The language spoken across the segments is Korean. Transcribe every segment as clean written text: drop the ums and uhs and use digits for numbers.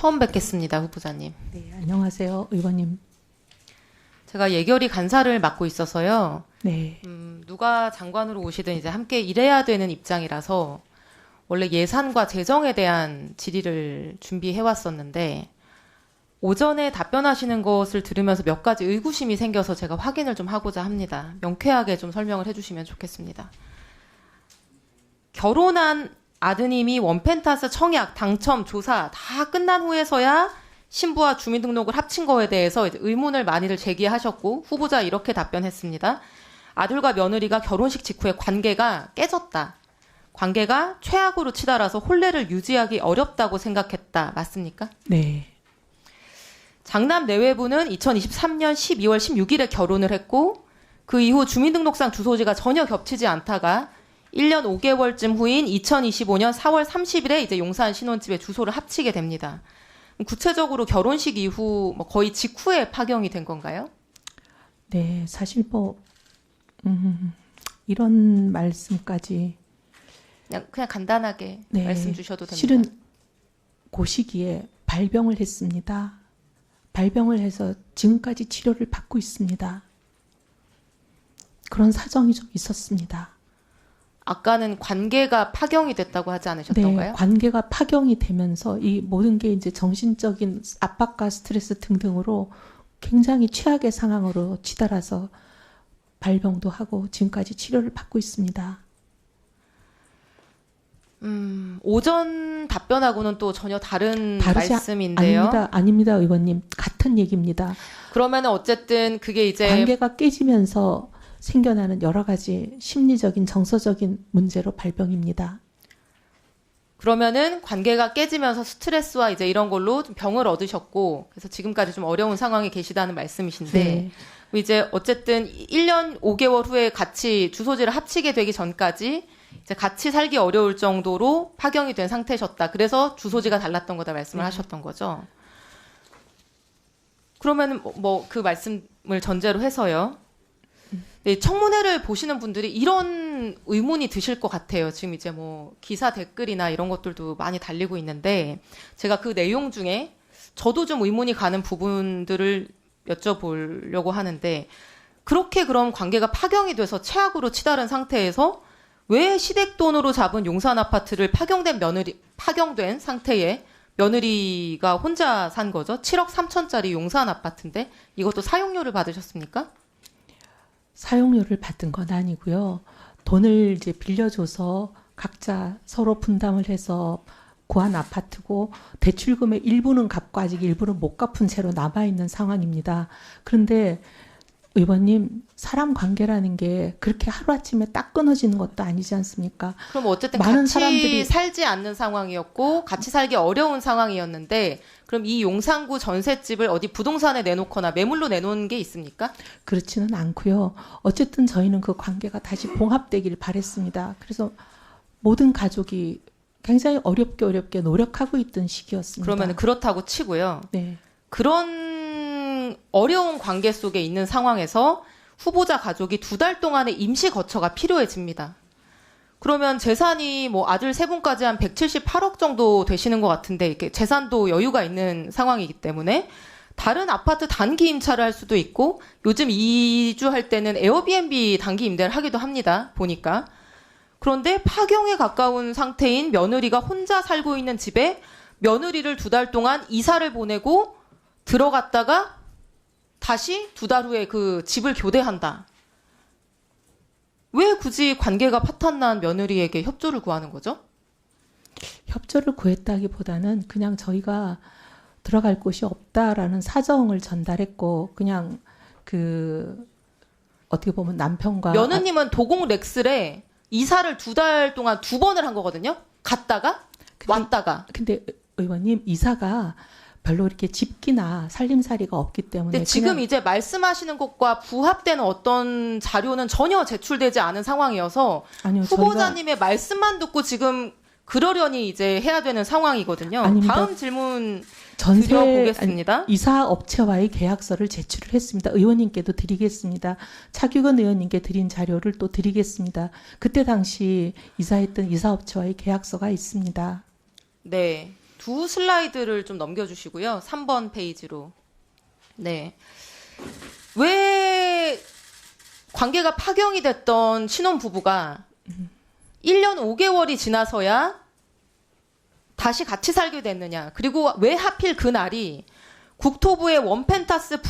처음 뵙겠습니다, 후보자님. 네, 안녕하세요, 의원님. 제가 예결위 간사를 맡고 있어서요. 네, 누가 장관으로 오시든 이제 함께 일해야 되는 입장이라서 원래 예산과 재정에 대한 질의를 준비해 왔었는데 오전에 답변하시는 것을 들으면서 몇 가지 의구심이 생겨서 제가 확인을 좀 하고자 합니다. 명쾌하게 좀 설명을 해주시면 좋겠습니다. 결혼한 아드님이 원펜타스 청약, 당첨, 조사 다 끝난 후에서야 신부와 주민등록을 합친 거에 대해서 이제 의문을 많이들 제기하셨고 후보자 이렇게 답변했습니다. 아들과 며느리가 결혼식 직후에 관계가 깨졌다. 관계가 최악으로 치달아서 혼례를 유지하기 어렵다고 생각했다. 맞습니까? 네, 장남 내외부는 2023년 12월 16일에 결혼을 했고 그 이후 주민등록상 주소지가 전혀 겹치지 않다가 1년 5개월쯤 후인 2025년 4월 30일에 이제 용산 신혼집에 주소를 합치게 됩니다. 구체적으로 결혼식 이후 거의 직후에 파경이 된 건가요? 네, 사실 이런 말씀까지 그냥 간단하게 네, 말씀 주셔도 됩니다. 실은 그 시기에 발병을 했습니다. 발병을 해서 지금까지 치료를 받고 있습니다. 그런 사정이 좀 있었습니다. 아까는 관계가 파경이 됐다고 하지 않으셨던가요? 네, 관계가 파경이 되면서 이 모든 게 이제 정신적인 압박과 스트레스 등등으로 굉장히 최악의 상황으로 치달아서 발병도 하고 지금까지 치료를 받고 있습니다. 오전 답변하고는 또 전혀 다른 다르지 말씀인데요. 아닙니다, 의원님. 같은 얘기입니다. 그러면 어쨌든 그게 이제 관계가 깨지면서 생겨나는 여러 가지 심리적인 정서적인 문제로 발병입니다. 그러면은 관계가 깨지면서 스트레스와 이제 이런 걸로 좀 병을 얻으셨고 그래서 지금까지 좀 어려운 상황에 계시다는 말씀이신데 네. 이제 어쨌든 1년 5개월 후에 같이 주소지를 합치게 되기 전까지 이제 같이 살기 어려울 정도로 파경이 된 상태셨다. 그래서 주소지가 달랐던 거다 말씀을 하셨던 거죠. 그러면 그 말씀을 전제로 해서요. 네, 청문회를 보시는 분들이 이런 의문이 드실 것 같아요. 지금 이제 기사 댓글이나 이런 것들도 많이 달리고 있는데 제가 그 내용 중에 저도 좀 의문이 가는 부분들을 여쭤보려고 하는데 그렇게 그럼 관계가 파경이 돼서 최악으로 치달은 상태에서 왜 시댁 돈으로 잡은 용산 아파트를 파경된 상태에 며느리가 혼자 산 거죠? 7억 3천짜리 용산 아파트인데 이것도 사용료를 받으셨습니까? 사용료를 받은 건 아니고요. 돈을 이제 빌려줘서 각자 서로 분담을 해서 구한 아파트고 대출금의 일부는 갚고 아직 일부는 못 갚은 채로 남아있는 상황입니다. 그런데 의원님, 사람 관계라는 게 그렇게 하루아침에 딱 끊어지는 것도 아니지 않습니까? 그럼 어쨌든 많은 같이 사람들이 살지 않는 상황이었고 같이 살기 어려운 상황이었는데 그럼 이 용산구 전셋집을 어디 부동산에 내놓거나 매물로 내놓은 게 있습니까? 그렇지는 않고요. 어쨌든 저희는 그 관계가 다시 봉합되길 바랬습니다. 그래서 모든 가족이 굉장히 어렵게 노력하고 있던 시기였습니다. 그러면 그렇다고 치고요. 네. 그런 어려운 관계 속에 있는 상황에서 후보자 가족이 2달 동안의 임시 거처가 필요해집니다. 그러면 재산이 아들 3분까지 한 178억 정도 되시는 것 같은데 이렇게 재산도 여유가 있는 상황이기 때문에 다른 아파트 단기 임차를 할 수도 있고 요즘 이주할 때는 에어비앤비 단기 임대를 하기도 합니다. 보니까. 그런데 파경에 가까운 상태인 며느리가 혼자 살고 있는 집에 며느리를 2달 동안 이사를 보내고 들어갔다가 다시 2달 후에 그 집을 교대한다. 왜 굳이 관계가 파탄난 며느리에게 협조를 구하는 거죠? 협조를 구했다기보다는 그냥 저희가 들어갈 곳이 없다라는 사정을 전달했고 그냥 어떻게 보면 남편과 며느님은 도공 렉슬에 이사를 2달 동안 2번을 한 거거든요. 갔다가 왔다가. 근데 의원님 이사가 별로 이렇게 집기나 살림살이가 없기 때문에 근데 지금 이제 말씀하시는 것과 부합되는 어떤 자료는 전혀 제출되지 않은 상황이어서 아니요, 후보자님의 말씀만 듣고 지금 그러려니 이제 해야 되는 상황이거든요. 아닙니다. 다음 질문 전세 드려보겠습니다. 이사 업체와의 계약서를 제출을 했습니다. 의원님께도 드리겠습니다. 차규근 의원님께 드린 자료를 또 드리겠습니다. 그때 당시 이사했던 이사업체와의 계약서가 있습니다. 네. 두 슬라이드를 좀 넘겨주시고요. 3번 페이지로. 네. 왜 관계가 파경이 됐던 신혼부부가 1년 5개월이 지나서야 다시 같이 살게 됐느냐. 그리고 왜 하필 그날이 국토부의 원펜타스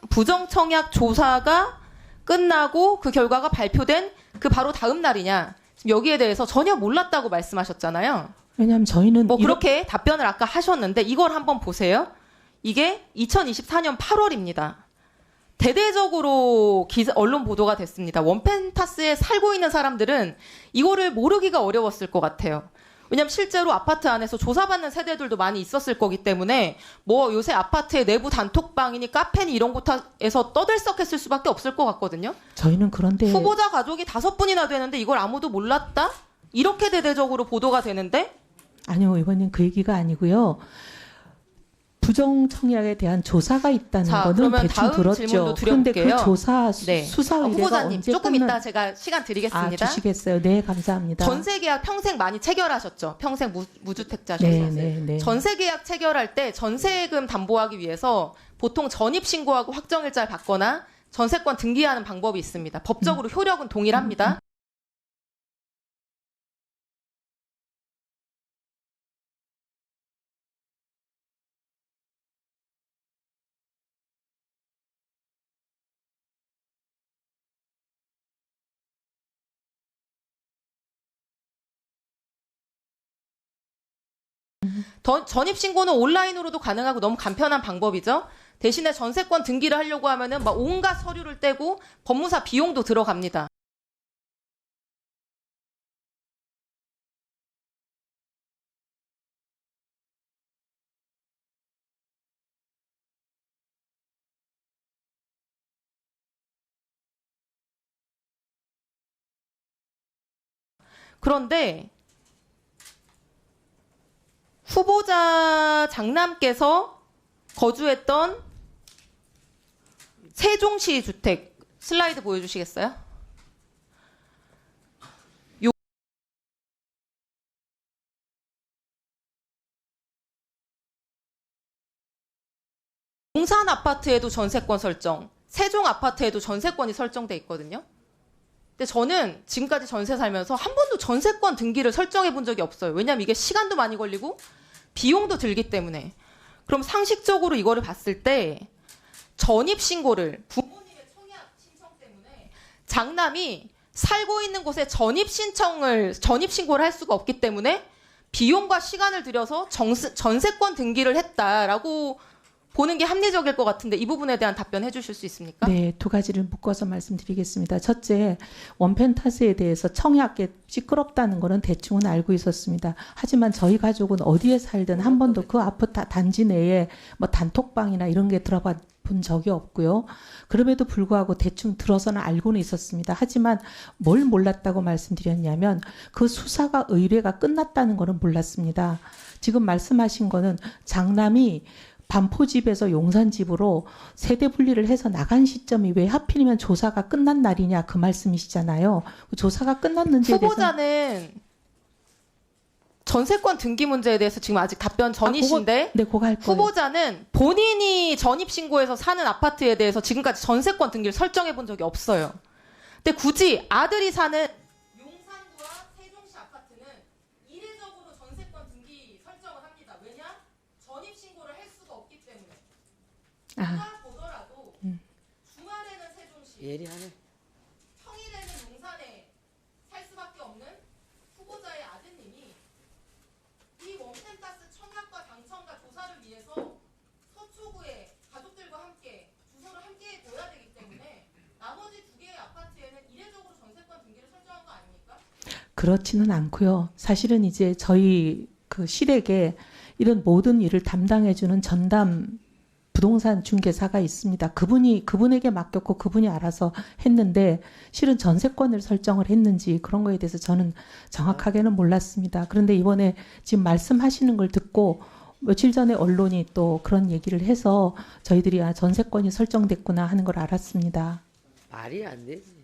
부정청약 조사가 끝나고 그 결과가 발표된 그 바로 다음 날이냐. 지금 여기에 대해서 전혀 몰랐다고 말씀하셨잖아요. 왜냐하면 저희는 뭐 그렇게 답변을 아까 하셨는데 이걸 한번 보세요. 이게 2024년 8월입니다. 대대적으로 언론 보도가 됐습니다. 원펜타스에 살고 있는 사람들은 이거를 모르기가 어려웠을 것 같아요. 왜냐하면 실제로 아파트 안에서 조사받는 세대들도 많이 있었을 거기 때문에 뭐 요새 아파트의 내부 단톡방이니 카페니 이런 곳에서 떠들썩했을 수밖에 없을 것 같거든요. 저희는 그런데 후보자 가족이 5분이나 되는데 이걸 아무도 몰랐다? 이렇게 대대적으로 보도가 되는데 아니요, 의원님 그 얘기가 아니고요. 부정청약에 대한 조사가 있다는 자, 거는 그러면 대충 다음 들었죠. 질문도 그런데 드려볼게요. 그 조사 네. 수사 의뢰가 후보자님 언제 조금 끝나... 이따 제가 시간 드리겠습니다. 주시겠어요? 네, 감사합니다. 전세계약 평생 많이 체결하셨죠? 평생 무주택자셔서. 네. 전세계약 체결할 때 전세금 담보하기 위해서 보통 전입신고하고 확정일자를 받거나 전세권 등기하는 방법이 있습니다. 법적으로 효력은 동일합니다. 전입신고는 온라인으로도 가능하고 너무 간편한 방법이죠. 대신에 전세권 등기를 하려고 하면은 막 온갖 서류를 떼고 법무사 비용도 들어갑니다. 그런데 후보자 장남께서 거주했던 세종시 주택 슬라이드 보여주시겠어요? 용산 아파트에도 전세권 설정, 세종 아파트에도 전세권이 설정돼 있거든요. 근데 저는 지금까지 전세 살면서 한 번도 전세권 등기를 설정해 본 적이 없어요. 왜냐면 이게 시간도 많이 걸리고 비용도 들기 때문에. 그럼 상식적으로 이거를 봤을 때 전입신고를 부모님의 청약 신청 때문에 장남이 살고 있는 곳에 전입신고를 할 수가 없기 때문에 비용과 시간을 들여서 전세권 등기를 했다라고 보는 게 합리적일 것 같은데 이 부분에 대한 답변 해주실 수 있습니까? 네, 두 가지를 묶어서 말씀드리겠습니다. 첫째, 원펜타스에 대해서 청약에 시끄럽다는 거는 대충은 알고 있었습니다. 하지만 저희 가족은 어디에 살든 한 번도 그 아파트 단지 내에 뭐 단톡방이나 이런 게 들어가 본 적이 없고요. 그럼에도 불구하고 대충 들어서는 알고는 있었습니다. 하지만 뭘 몰랐다고 말씀드렸냐면 그 수사가 의뢰가 끝났다는 거는 몰랐습니다. 지금 말씀하신 거는 장남이 반포집에서 용산집으로 세대 분리를 해서 나간 시점이 왜 하필이면 조사가 끝난 날이냐 그 말씀이시잖아요. 조사가 끝났는지에 대해서 후보자는 전세권 등기 문제에 대해서 지금 아직 답변 전이신데 그거 할 거예요. 후보자는 본인이 전입신고해서 사는 아파트에 대해서 지금까지 전세권 등기를 설정해 본 적이 없어요. 근데 굳이 아들이 사는 용산구와 세종시 아파트는 이례적으로 전세권 등기 설정을 합니다. 왜냐? 전입신고를 할 수가 없기 때문에. 누가 보더라도 주말에는 세종시, 예리하네. 평일에는 용산에 살 수밖에 없는 후보자의 아드님이 이 원펜타스 청약과 당첨과 조사를 위해서 서초구에 가족들과 함께 주소를 함께 둬야 되기 때문에 나머지 두 개의 아파트에는 이례적으로 전세권 등기를 설정한 거 아닙니까? 그렇지는 않고요. 사실은 이제 저희 그 시댁에 이런 모든 일을 담당해주는 전담 부동산 중개사가 있습니다. 그분에게 맡겼고 그분이 알아서 했는데 실은 전세권을 설정을 했는지 그런 거에 대해서 저는 정확하게는 몰랐습니다. 그런데 이번에 지금 말씀하시는 걸 듣고 며칠 전에 언론이 또 그런 얘기를 해서 저희들이 전세권이 설정됐구나 하는 걸 알았습니다. 말이 안 되지.